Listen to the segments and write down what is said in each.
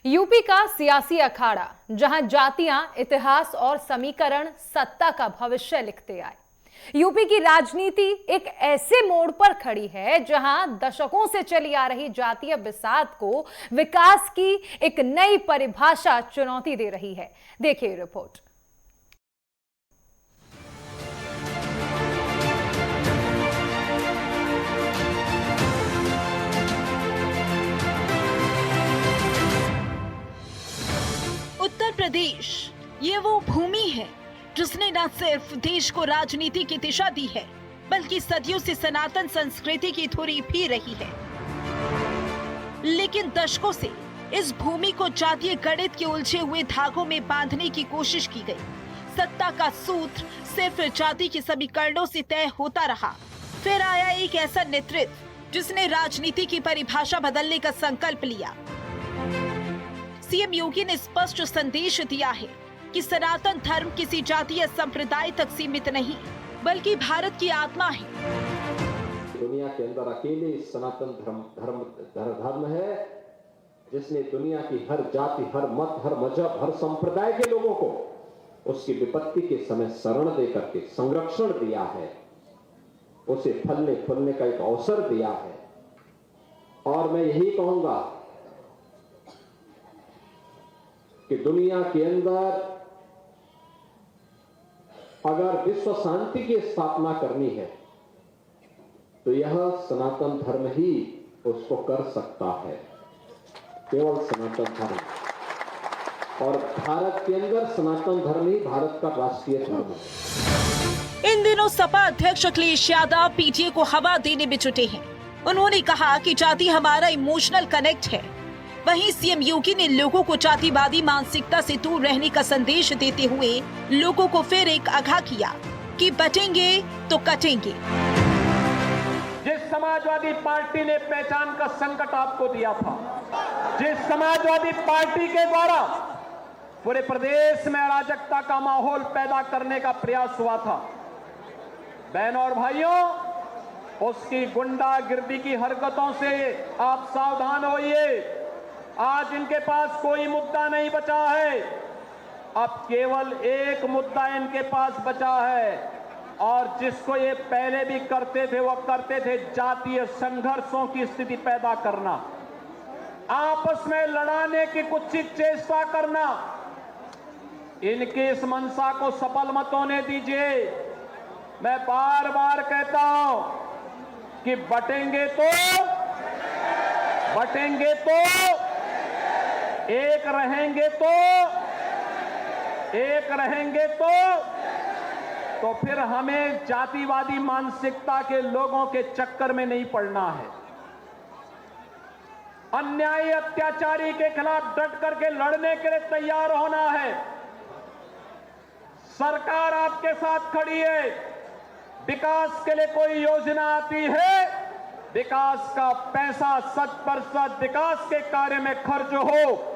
UP का सियासी अखाड़ा, जहां जातियां इतिहास और समीकरण सत्ता का भविष्य लिखते आए। यूपी की राजनीति एक ऐसे मोड़ पर खड़ी है जहां दशकों से चली आ रही जातीय बिसात को विकास की एक नई परिभाषा चुनौती दे रही है। देखिए रिपोर्ट। उत्तर प्रदेश ये वो भूमि है जिसने न सिर्फ देश को राजनीति की दिशा दी है, बल्कि सदियों से सनातन संस्कृति की धुरी भी रही है। लेकिन दशकों से इस भूमि को जातीय गणित के उलझे हुए धागों में बांधने की कोशिश की गई। सत्ता का सूत्र सिर्फ जाति के समीकरणों से तय होता रहा। फिर आया एक ऐसा नेतृत्व जिसने राजनीति की परिभाषा बदलने का संकल्प लिया। सीएम योगी ने स्पष्ट संदेश दिया है कि सनातन धर्म किसी जाति या संप्रदाय तक सीमित नहीं, बल्कि भारत की आत्मा है। दुनिया के अंदर अकेले सनातन धर्म है जिसने दुनिया की हर जाति, हर मत, हर मजहब, हर संप्रदाय के लोगों को उसकी विपत्ति के समय शरण दे करके संरक्षण दिया है, उसे फलने फूलने का एक अवसर दिया है। और मैं यही कहूंगा कि दुनिया के अंदर अगर विश्व शांति की स्थापना करनी है तो यह सनातन धर्म ही उसको कर सकता है, केवल सनातन धर्म। और भारत के अंदर सनातन धर्म ही भारत का राष्ट्रीय धर्म है। इन दिनों सपा अध्यक्ष अखिलेश यादव पीटीए को हवा देने में जुटे हैं। उन्होंने कहा कि जाति हमारा इमोशनल कनेक्ट है। वहीं सीएम योगी ने लोगों को जातिवादी मानसिकता से दूर रहने का संदेश देते हुए लोगों को फिर एक आगाह किया कि बटेंगे तो कटेंगे। जिस समाजवादी पार्टी ने पहचान का संकट आपको दिया था, जिस समाजवादी पार्टी के द्वारा पूरे प्रदेश में अराजकता का माहौल पैदा करने का प्रयास हुआ था, बहनों और भाइयों, उसकी गुंडागिर्दी की हरकतों से आप सावधान होइए। आज इनके पास कोई मुद्दा नहीं बचा है, अब केवल एक मुद्दा इनके पास बचा है, और जिसको ये पहले भी करते थे, वो करते थे जातीय संघर्षों की स्थिति पैदा करना, आपस में लड़ाने की कुत्सित चेष्टा करना। इनकी इस मंशा को सफल मत होने दीजिए। मैं बार बार कहता हूं कि बटेंगे तो एक रहेंगे तो फिर हमें जातिवादी मानसिकता के लोगों के चक्कर में नहीं पड़ना है। अन्यायी अत्याचारी के खिलाफ डट करके लड़ने के लिए तैयार होना है। सरकार आपके साथ खड़ी है। विकास के लिए कोई योजना आती है, विकास का पैसा 100% विकास के कार्य में खर्च हो,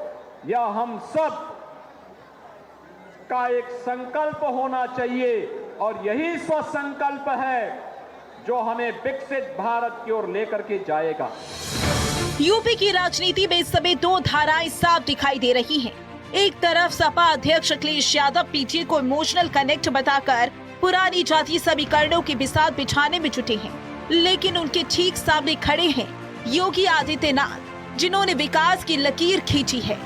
यह हम सब का एक संकल्प होना चाहिए। और यही स्वसंकल्प है जो हमें विकसित भारत की ओर लेकर के जाएगा। यूपी की राजनीति में इस समय दो धाराएं साफ दिखाई दे रही हैं। एक तरफ सपा अध्यक्ष अखिलेश यादव पीटीए को इमोशनल कनेक्ट बताकर पुरानी जाति समीकरणों की बिसात बिछाने में जुटे हैं, लेकिन उनके ठीक सामने खड़े हैं योगी आदित्यनाथ, जिन्होंने विकास की लकीर खींची है।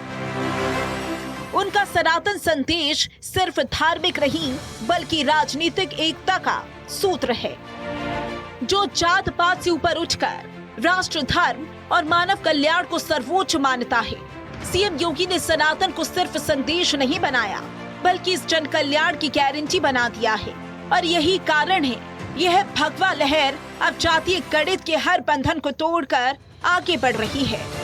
उनका सनातन संदेश सिर्फ धार्मिक नहीं, बल्कि राजनीतिक एकता का सूत्र है, जो जात पात से ऊपर उठकर राष्ट्र, धर्म और मानव कल्याण को सर्वोच्च मानता है। सीएम योगी ने सनातन को सिर्फ संदेश नहीं बनाया, बल्कि इस जन कल्याण की गारंटी बना दिया है। और यही कारण है यह भगवा लहर अब जातीय गणित के हर बंधन को तोड़कर आगे बढ़ रही है।